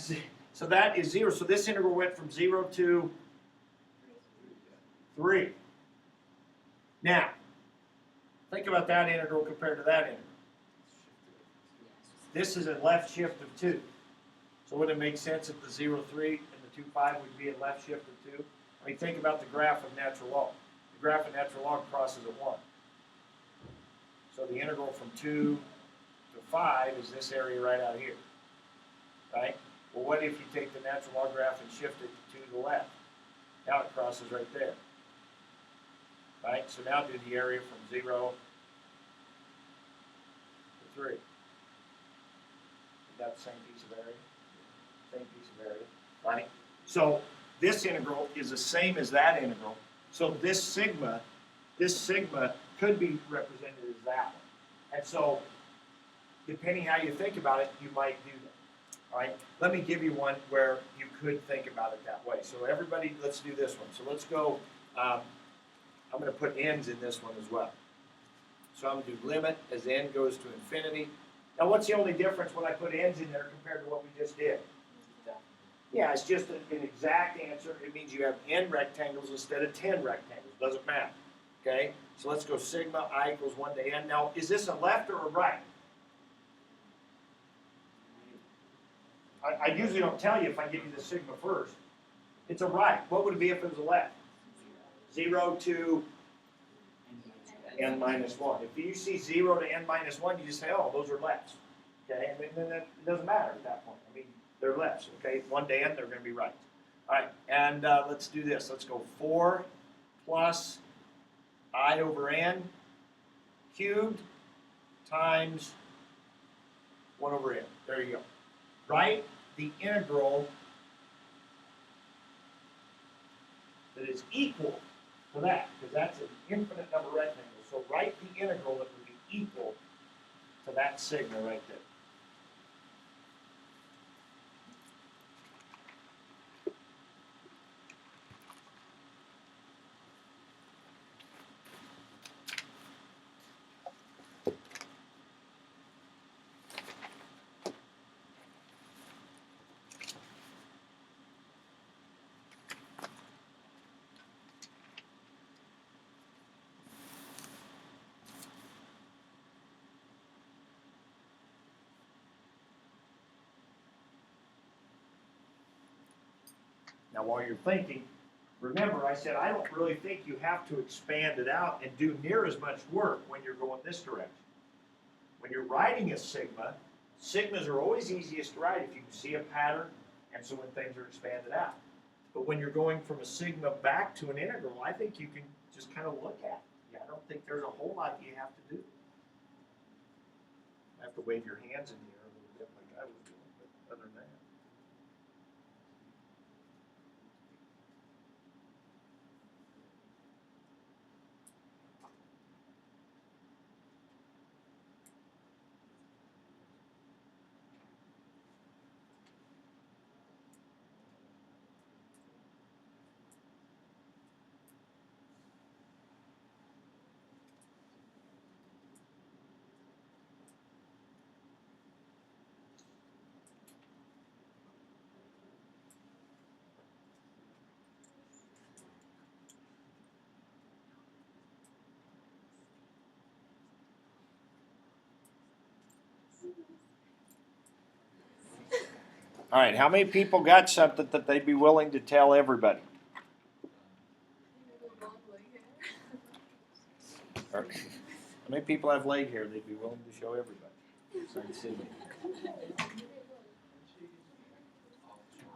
[SPEAKER 2] is 0. So this integral went from 0 to 3. Now, think about that integral compared to that integral. This is a left shift of 2. So would it make sense that the 0, 3 and the 2, 5 would be a left shift of 2? I mean, think about the graph of natural log. The graph of natural log crosses at 1. So the integral from 2 to 5 is this area right out here, right? Well, what if you take the natural log graph and shift it to the left? Now it crosses right there, right? So now do the area from 0 to 3. Is that the same piece of area? Same piece of area, right? So this integral is the same as that integral. So this sigma could be represented as that one. And so, depending how you think about it, you might do that. All right? Let me give you one where you could think about it that way. So everybody, let's do this one. So let's go, I'm going to put n's in this one as well. So I'm going to do limit as n goes to infinity. Now what's the only difference when I put n's in there compared to what we just did? Yeah, it's just an exact answer. It means you have n rectangles instead of 10 rectangles. Doesn't matter. Okay? So let's go sigma I equals 1 to n. Now, is this a left or a right? I usually don't tell you if I give you the sigma first. It's a right. What would it be if it was a left? 0 to n minus 1. If you see 0 to n minus 1, you just say, oh, those are lefts. Okay? And then it doesn't matter at that point. I mean, they're lefts. Okay? 1 to n, they're going to be rights. All right. And let's do this. Let's go 4 plus I over n cubed times 1 over n. There you go. Write the integral that is equal to that, because that's an infinite number of rectangles. So write the integral that would be equal to that sigma right there. Now, while you're thinking, remember I said I don't really think you have to expand it out and do near as much work when you're going this direction. When you're writing a sigma, sigmas are always easiest to write if you can see a pattern and so when things are expanded out. But when you're going from a sigma back to an integral, I think you can just kind of look at it. Yeah, I don't think there's a whole lot you have to do. Have to wave your hands in the air a little bit like I was doing, but other than that. All right, how many people got something that they'd be willing to tell everybody? Or, how many people have leg hair they'd be willing to show everybody? Sorry, Sydney.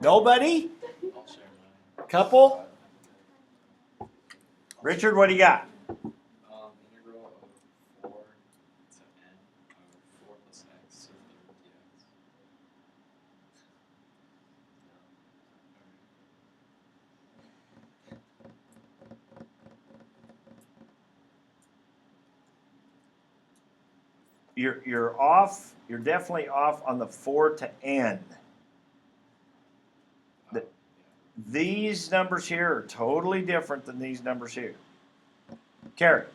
[SPEAKER 2] Nobody?
[SPEAKER 3] I'll share mine.
[SPEAKER 2] Couple? Richard, what do you got?
[SPEAKER 3] Integral of 4 to n over 4 plus x to the third dx.
[SPEAKER 2] You're off. You're definitely off on the 4 to n. The- These numbers here are totally different than these numbers here. Carrie.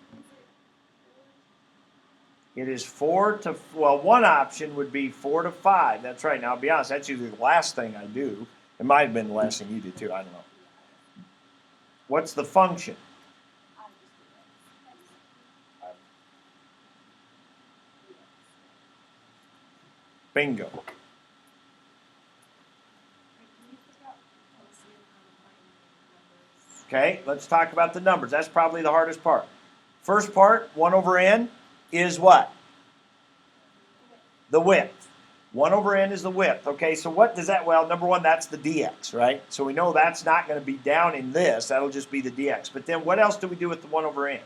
[SPEAKER 2] It is 4 to, well, one option would be 4 to 5. That's right. Now, I'll be honest, that's usually the last thing I do. It might have been the last thing you did too. I don't know. What's the function? Bingo. Okay, let's talk about the numbers. That's probably the hardest part. First part, 1 over n, is what? The width. 1 over n is the width. Okay, so what does that, well, number one, that's the dx, right? So we know that's not going to be down in this. That'll just be the dx. But then what else do we do with the 1 over n?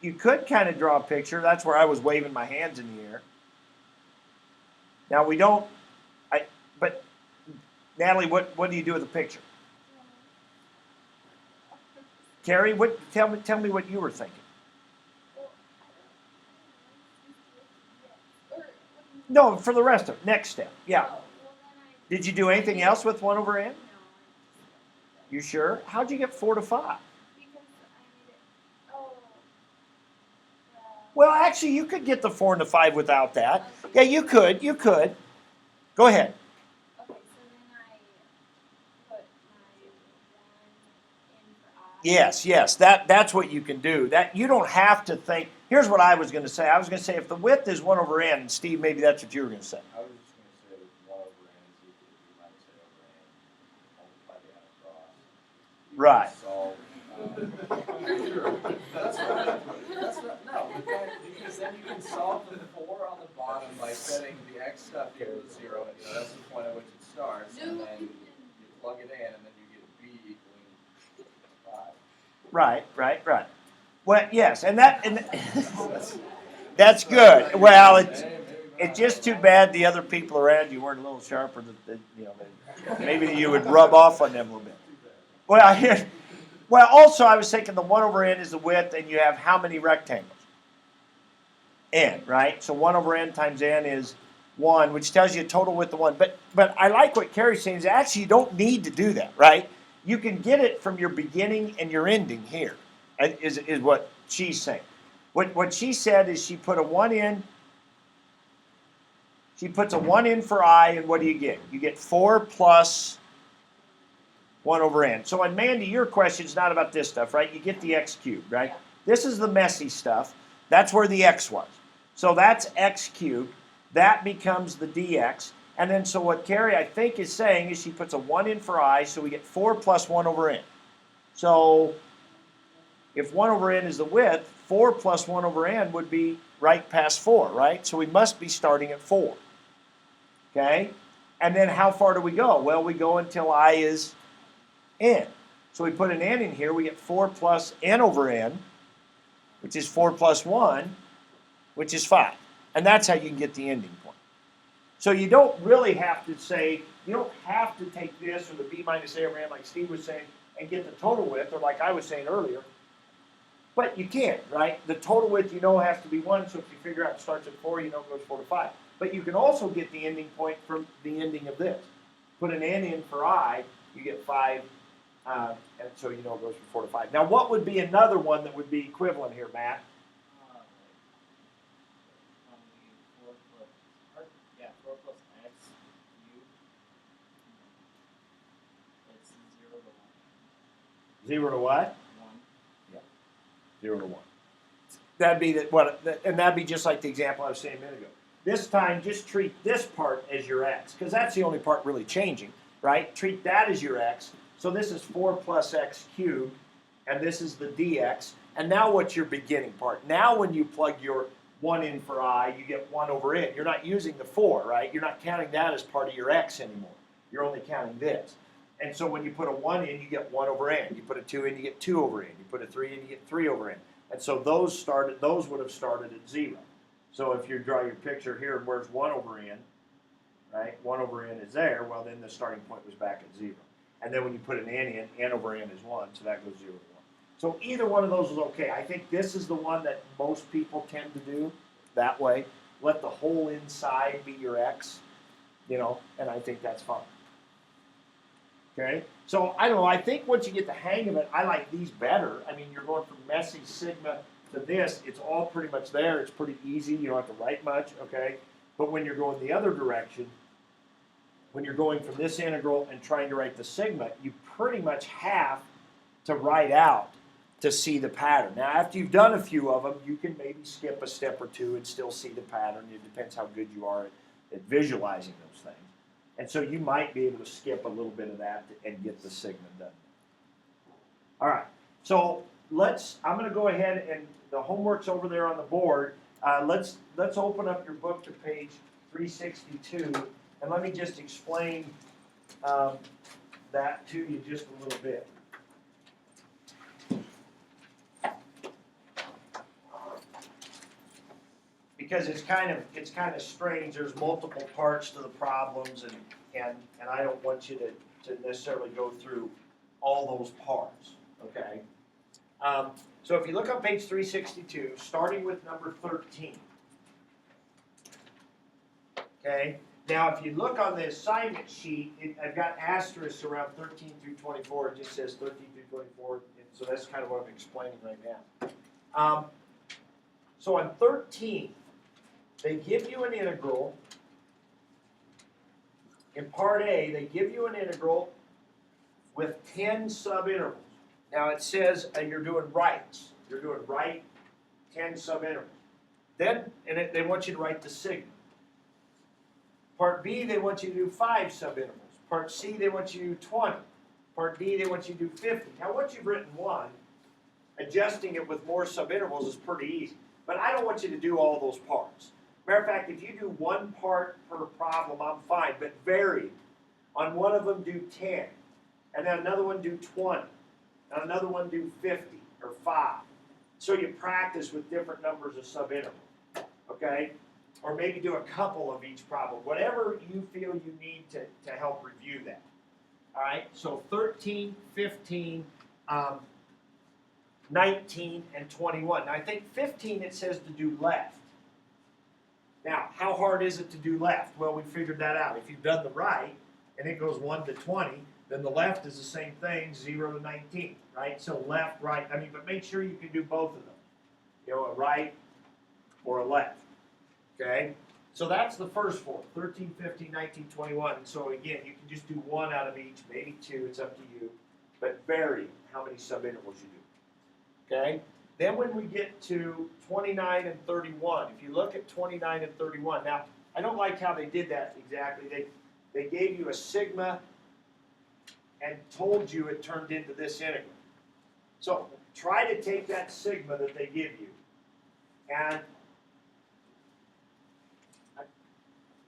[SPEAKER 2] You could kind of draw a picture. That's where I was waving my hands in the air. Now we don't, but Natalie, what do you do with the picture? Carrie, tell me what you were thinking. No, for the rest of it. Next step. Yeah. Did you do anything else with 1 over n? You sure? How'd you get 4 to 5? Well, actually, you could get the 4 and the 5 without that. Yeah, you could. You could. Go ahead.
[SPEAKER 5] Okay, so then I put my 1 in for I.
[SPEAKER 2] Yes. That's what you can do. That you don't have to think. Here's what I was going to say. I was going to say if the width is 1 over n, and Steve, maybe that's what you were going to say.
[SPEAKER 4] I was just gonna say 1 over n is equal to b minus a over n, multiply the out across.
[SPEAKER 2] Right.
[SPEAKER 4] Solve, that's not, no, because then you can solve the 4 on the bottom by setting the x stuff equal to 0, and that's the point at which it starts, and then you plug it in, and then you get b equaling 5.
[SPEAKER 2] Right. Well, yes, and that's good. Well, it's just too bad the other people around you weren't a little sharper. Maybe you would rub off on them a little bit. Well, also I was thinking the 1 over n is the width, and you have how many rectangles? N, right? So 1 over n times n is 1, which tells you a total width of 1. But I like what Carrie's saying is actually you don't need to do that, right? You can get it from your beginning and your ending here, is what she's saying. What she said is she put a 1 in. She puts a 1 in for I, and what do you get? You get 4 plus 1 over n. So, and Mandy, your question's not about this stuff, right? You get the x cubed, right?
[SPEAKER 5] Yeah.
[SPEAKER 2] This is the messy stuff. That's where the x was. So that's x cubed. That becomes the dx. And then so what Carrie, I think, is saying is she puts a 1 in for I, so we get 4 plus 1 over n. So if 1 over n is the width, 4 plus 1 over n would be right past 4, right? So we must be starting at 4. Okay? And then how far do we go? Well, we go until I is n. So we put an n in here, we get 4 plus n over n, which is 4 plus 1, which is 5. And that's how you can get the ending point. So you don't really have to say, you don't have to take this or the b minus a over n like Steve was saying and get the total width, or like I was saying earlier. But you can, right? The total width you know has to be 1, so if you figure out it starts at 4, you know it goes 4 to 5. But you can also get the ending point from the ending of this. Put an n in for I, you get 5, and so you know it goes from 4 to 5. Now what would be another one that would be equivalent here, Matt?
[SPEAKER 7] Like, 4 plus x cubed. It's 0 to 1.
[SPEAKER 2] 0 to what?
[SPEAKER 7] 1.
[SPEAKER 2] 0 to 1. That'd be and that'd be just like the example I was saying a minute ago. This time, just treat this part as your x, because that's the only part really changing, right? Treat that as your x. So this is 4 plus x cubed, and this is the dx. And now what's your beginning part? Now when you plug your 1 in for I, you get 1 over n. You're not using the 4, right? You're not counting that as part of your x anymore. You're only counting this. And so when you put a 1 in, you get 1 over n. You put a 2 in, you get 2 over n. You put a 3 in, you get 3 over n. And so those would have started at 0. So if you draw your picture here, where's 1 over n, right? 1 over n is there. Well, then the starting point was back at 0. And then when you put an n in, n over n is 1, so that goes 0 to 1. So either one of those is okay. I think this is the one that most people tend to do that way. Let the whole inside be your x, you know, and I think that's fine. Okay, so I don't know, I think once you get the hang of it, I like these better. I mean, you're going from messy sigma to this, it's all pretty much there, it's pretty easy, you don't have to write much, okay? But when you're going the other direction, when you're going from this integral and trying to write the sigma, you pretty much have to write out to see the pattern. Now, after you've done a few of them, you can maybe skip a step or two and still see the pattern. It depends how good you are at visualizing those things. And so you might be able to skip a little bit of that and get the sigma done. All right, so I'm going to go ahead and the homework's over there on the board. Let's open up your book to page 362, and let me just explain that to you just a little bit. Because it's kind of strange. There's multiple parts to the problems, and I don't want you to necessarily go through all those parts. Okay. So if you look on page 362, starting with number 13. Okay. Now, if you look on the assignment sheet, I've got asterisks around 13 through 24. It just says 13 through 24. So that's kind of what I'm explaining right now. So on 13. They give you an integral. In part A, they give you an integral with 10 subintervals. Now it says you're doing rights. You're doing right 10 subintervals. Then they want you to write the sigma. Part B, they want you to do 5 subintervals. Part C, they want you to do 20. Part D, they want you to do 50. Now once you've written one, adjusting it with more subintervals is pretty easy. But I don't want you to do all those parts. Matter of fact, if you do one part per problem, I'm fine, but vary. On one of them, do 10. And then another one, do 20. And another one, do 50 or 5. So you practice with different numbers of subintervals, okay? Or maybe do a couple of each problem. Whatever you feel you need to help review that. All right, so 13, 15, 19, and 21. Now, I think 15, it says to do left. Now, how hard is it to do left? Well, we figured that out. If you've done the right, and it goes 1 to 20, then the left is the same thing, 0 to 19, right? So left, right, but make sure you can do both of them. You know, a right or a left, okay? So that's the first four, 13, 15, 19, 21. And so again, you can just do one out of each, maybe two, it's up to you, but vary how many subintervals you do, okay? Then when we get to 29 and 31, if you look at 29 and 31, now I don't like how they did that exactly. They gave you a sigma and told you it turned into this integral. So try to take that sigma that they give you, and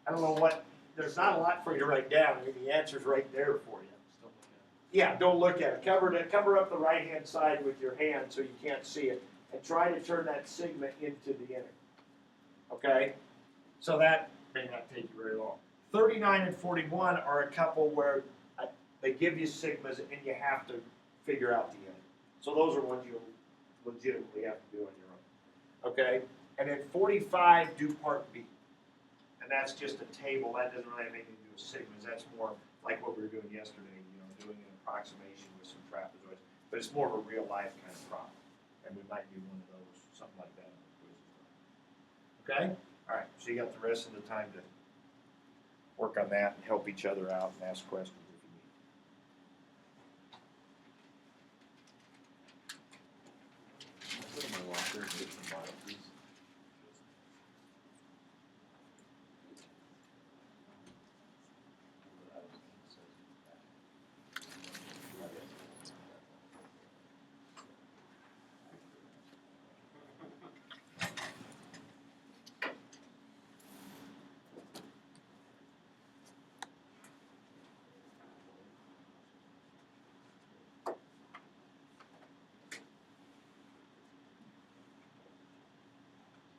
[SPEAKER 2] I don't know what, there's not a lot for you to write down. I mean, the answer's right there for you. Yeah, don't look at it. Cover up the right-hand side with your hand so you can't see it, and try to turn that sigma into the inner. Okay? So that may not take you very long. 39 and 41 are a couple where they give you sigmas and you have to figure out the inner. So those are ones you'll legitimately have to do on your own. Okay? And then 45, do part B. And that's just a table. That doesn't really have anything to do with sigmas. That's more like what we were doing yesterday, doing an approximation with some trapezoids. But it's more of a real life kind of problem. And we might do one of those, something like that on the quiz as well. Okay? All right, so you got the rest of the time to work on that and help each other out and ask questions.